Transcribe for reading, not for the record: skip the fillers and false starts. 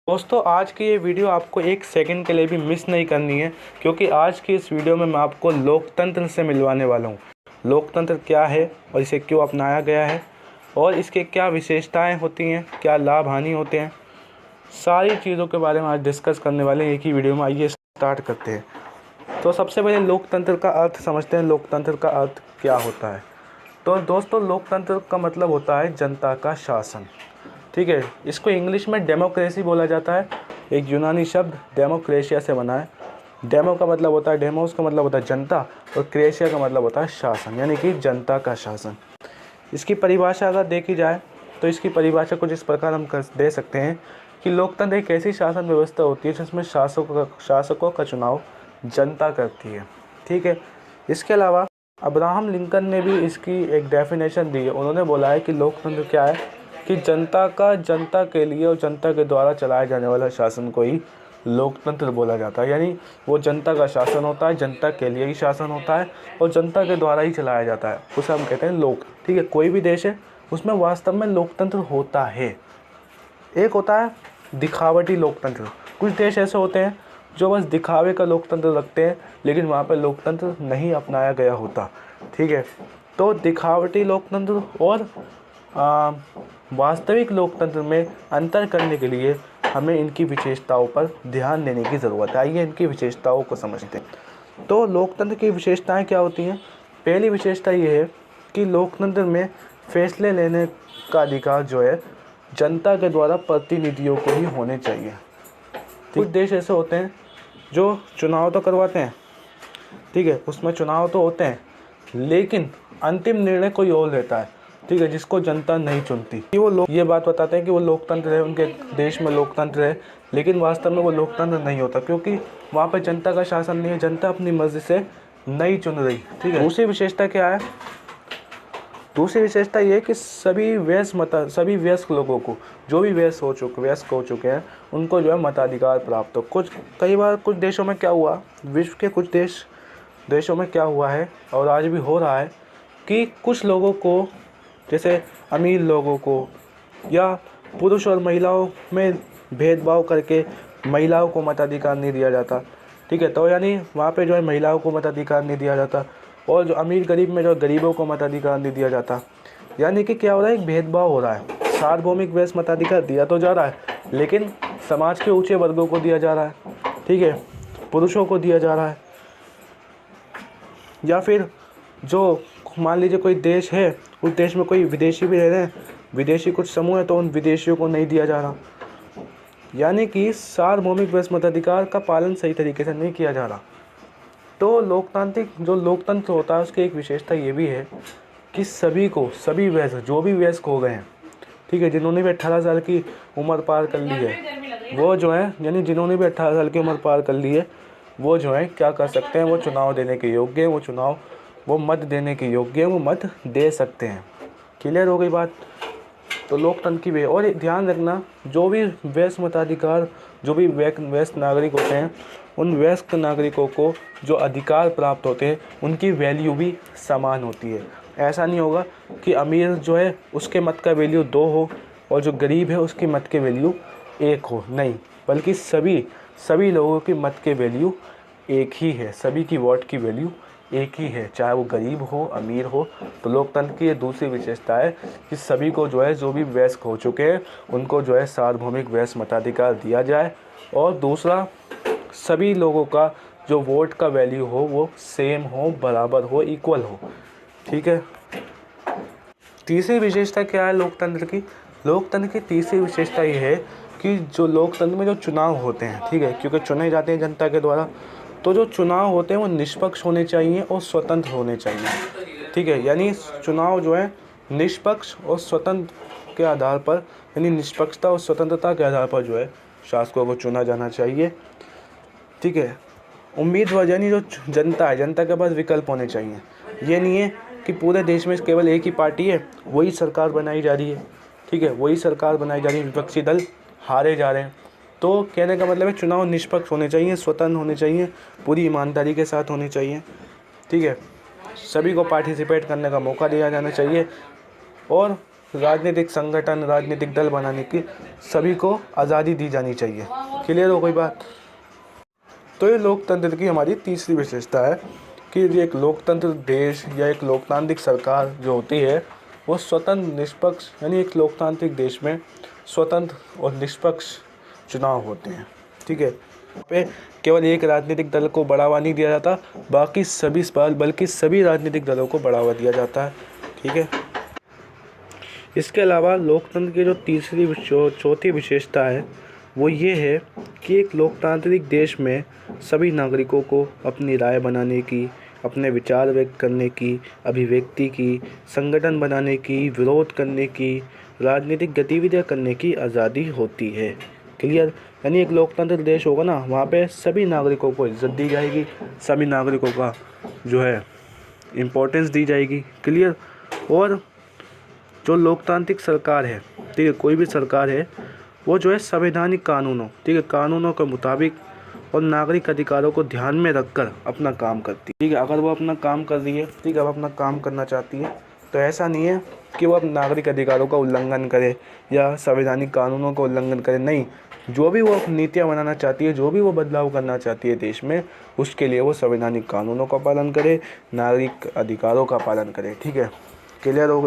दोस्तों, आज की ये वीडियो आपको एक सेकंड के लिए भी मिस नहीं करनी है, क्योंकि आज की इस वीडियो में मैं आपको लोकतंत्र से मिलवाने वाला हूँ। लोकतंत्र क्या है और इसे क्यों अपनाया गया है और इसके क्या विशेषताएं होती हैं, क्या लाभ हानि होते हैं, सारी चीज़ों के बारे में आज डिस्कस करने वाले हैं एक ही वीडियो में। आइए स्टार्ट करते हैं। तो सबसे पहले लोकतंत्र का अर्थ समझते हैं। लोकतंत्र का अर्थ क्या होता है? तो दोस्तों, लोकतंत्र का मतलब होता है जनता का शासन। ठीक है, इसको इंग्लिश में डेमोक्रेसी बोला जाता है। एक यूनानी शब्द डेमोक्रेशिया से बना है। डेमो का मतलब होता है, डेमोस का मतलब होता है जनता, और क्रेशिया का मतलब होता है शासन, यानी कि जनता का शासन। इसकी परिभाषा अगर देखी जाए तो इसकी परिभाषा कुछ इस प्रकार हम दे सकते हैं कि लोकतंत्र एक ऐसी शासन व्यवस्था होती है जिसमें शासकों का चुनाव जनता करती है। ठीक है, इसके अलावा अब्राहम लिंकन ने भी इसकी एक डेफिनेशन दी है। उन्होंने बोला है कि लोकतंत्र क्या है कि जनता के लिए और जनता के द्वारा चलाए जाने वाला शासन को ही लोकतंत्र बोला जाता है। यानी वो जनता का शासन होता है, जनता के लिए ही शासन होता है और जनता के द्वारा ही चलाया जाता है, उसे हम कहते हैं लोक। ठीक है, कोई भी देश है उसमें वास्तव में लोकतंत्र होता है। एक होता है दिखावटी लोकतंत्र। कुछ देश ऐसे होते हैं जो बस दिखावे का लोकतंत्र रखते हैं, लेकिन वहाँ पर लोकतंत्र नहीं अपनाया गया होता। ठीक है, तो दिखावटी लोकतंत्र और वास्तविक लोकतंत्र में अंतर करने के लिए हमें इनकी विशेषताओं पर ध्यान देने की ज़रूरत है। आइए इनकी विशेषताओं को समझते हैं। तो लोकतंत्र की विशेषताएं क्या होती हैं? पहली विशेषता ये है कि लोकतंत्र में फैसले लेने का अधिकार जो है जनता के द्वारा प्रतिनिधियों को ही होने चाहिए। कुछ देश ऐसे होते हैं जो चुनाव तो करवाते हैं, ठीक है, उसमें चुनाव तो होते हैं, लेकिन अंतिम निर्णय कोई और लेता है, ठीक है, जिसको जनता नहीं चुनती। कि वो लोग ये बात बताते हैं कि वो लोकतंत्र है, उनके देश में लोकतंत्र है, लेकिन वास्तव में वो लोकतंत्र नहीं होता, क्योंकि वहाँ पर जनता का शासन नहीं है, जनता अपनी मर्जी से नहीं चुन रही। ठीक है, दूसरी विशेषता क्या है? दूसरी विशेषता ये है कि सभी वयस्क लोगों को, जो भी वयस्क हो चुके हैं, उनको जो है मताधिकार प्राप्त हो। कई बार कुछ देशों में क्या हुआ, विश्व के कुछ देशों में क्या हुआ है और आज भी हो रहा है कि कुछ लोगों को, जैसे अमीर लोगों को या पुरुष और महिलाओं में भेदभाव करके महिलाओं को मताधिकार नहीं दिया जाता। ठीक है, तो यानी वहाँ पे जो है महिलाओं को मताधिकार नहीं दिया जाता, और जो अमीर गरीब में जो गरीबों को मताधिकार नहीं दिया जाता। यानी कि क्या हो रहा है, एक भेदभाव हो रहा है। सार्वभौमिक वयस्क मताधिकार दिया तो जा रहा है, लेकिन समाज के ऊंचे वर्गों को दिया जा रहा है, ठीक है, पुरुषों को दिया जा रहा है। या फिर जो मान लीजिए कोई देश है, उस देश में कोई विदेशी भी रह रहे हैं, विदेशी कुछ समूह है, तो उन विदेशियों को नहीं दिया जा रहा। यानी कि सार्वभौमिक वयस्क मताधिकार का पालन सही तरीके से नहीं किया जा रहा। तो लोकतंत्र होता है, उसकी एक विशेषता ये भी है कि सभी वयस्क, जो भी वयस्क हो गए हैं, ठीक है, जिन्होंने भी 18 साल की उम्र पार कर ली है, वो जो है, यानी जिन्होंने भी 18 साल की उम्र पार कर ली है, वो जो है क्या कर सकते हैं, वो चुनाव देने के योग्य हैं, वो मत देने के योग्य हैं, वो मत दे सकते हैं। क्लियर हो गई बात? तो लोकतंत्र की वे, और ध्यान रखना, जो भी वयस्क मताधिकार, जो भी वयस्क नागरिक होते हैं, उन वयस्क नागरिकों को जो अधिकार प्राप्त होते हैं, उनकी वैल्यू भी समान होती है। ऐसा नहीं होगा कि अमीर जो है उसके मत का वैल्यू 2 हो और जो गरीब है उसकी मत के वैल्यू 1 हो, नहीं, बल्कि सभी लोगों की मत के वैल्यू एक ही है, सभी की वोट की वैल्यू एक ही है, चाहे वो गरीब हो अमीर हो। तो लोकतंत्र की ये दूसरी विशेषता है कि सभी को जो है, जो भी वयस्क हो चुके हैं, उनको जो है सार्वभौमिक वयस्क मताधिकार दिया जाए। और दूसरा, सभी लोगों का जो वोट का वैल्यू हो वो सेम हो, बराबर हो, इक्वल हो। ठीक है, तीसरी विशेषता क्या है लोकतंत्र की? लोकतंत्र की तीसरी विशेषता ये है कि जो लोकतंत्र में जो चुनाव होते हैं, ठीक है, क्योंकि चुने जाते हैं जनता के द्वारा, तो जो चुनाव होते हैं वो निष्पक्ष होने चाहिए और स्वतंत्र होने चाहिए। ठीक है, यानी चुनाव जो है निष्पक्ष और स्वतंत्र के आधार पर, यानी निष्पक्षता और स्वतंत्रता के आधार पर जो है शासकों को चुना जाना चाहिए। ठीक है, उम्मीदवार, यानी जो जनता है, जनता के पास विकल्प होने चाहिए। ये नहीं है कि पूरे देश में केवल एक ही पार्टी है, वही सरकार बनाई जा रही है, ठीक है, वही सरकार बनाई जा रही है, विपक्षी दल हारे जा रहे हैं। तो कहने का मतलब है चुनाव निष्पक्ष होने चाहिए, स्वतंत्र होने चाहिए, पूरी ईमानदारी के साथ होने चाहिए। ठीक है, सभी को पार्टिसिपेट करने का मौका दिया जाना चाहिए और राजनीतिक संगठन, राजनीतिक दल बनाने की सभी को आज़ादी दी जानी चाहिए। क्लियर हो कोई बात? तो ये लोकतंत्र की हमारी तीसरी विशेषता है कि ये एक लोकतंत्र देश या एक लोकतांत्रिक सरकार जो होती है वो स्वतंत्र निष्पक्ष, यानी एक लोकतांत्रिक देश में स्वतंत्र और निष्पक्ष चुनाव होते हैं। ठीक है, पे केवल एक राजनीतिक दल को बढ़ावा नहीं दिया जाता, बल्कि सभी राजनीतिक दलों को बढ़ावा दिया जाता है। ठीक है, इसके अलावा लोकतंत्र की जो चौथी विशेषता है वो ये है कि एक लोकतांत्रिक देश में सभी नागरिकों को अपनी राय बनाने की, अपने विचार व्यक्त करने की, अभिव्यक्ति की, संगठन बनाने की, विरोध करने की, राजनीतिक गतिविधियां करने की आज़ादी होती है। क्लियर? यानी एक लोकतंत्र देश होगा ना, वहाँ पे सभी नागरिकों को इज्जत दी जाएगी, सभी नागरिकों का जो है इम्पोर्टेंस दी जाएगी। क्लियर? और जो लोकतांत्रिक सरकार है, ठीक है, कोई भी सरकार है, वो जो है संवैधानिक कानूनों, ठीक है, कानूनों के मुताबिक और नागरिक अधिकारों को ध्यान में रखकर अपना काम करती है। ठीक है, अगर वो अपना काम कर रही है, ठीक है, अब अपना काम करना चाहती है, तो ऐसा नहीं है कि वो अपने नागरिक अधिकारों का उल्लंघन करे या संवैधानिक कानूनों का उल्लंघन करे। नहीं, जो भी वो नीतियाँ बनाना चाहती है, जो भी वो बदलाव करना चाहती है देश में, उसके लिए वो संवैधानिक कानूनों का पालन करे, नागरिक अधिकारों का पालन करे। ठीक है, क्लियर हो गई?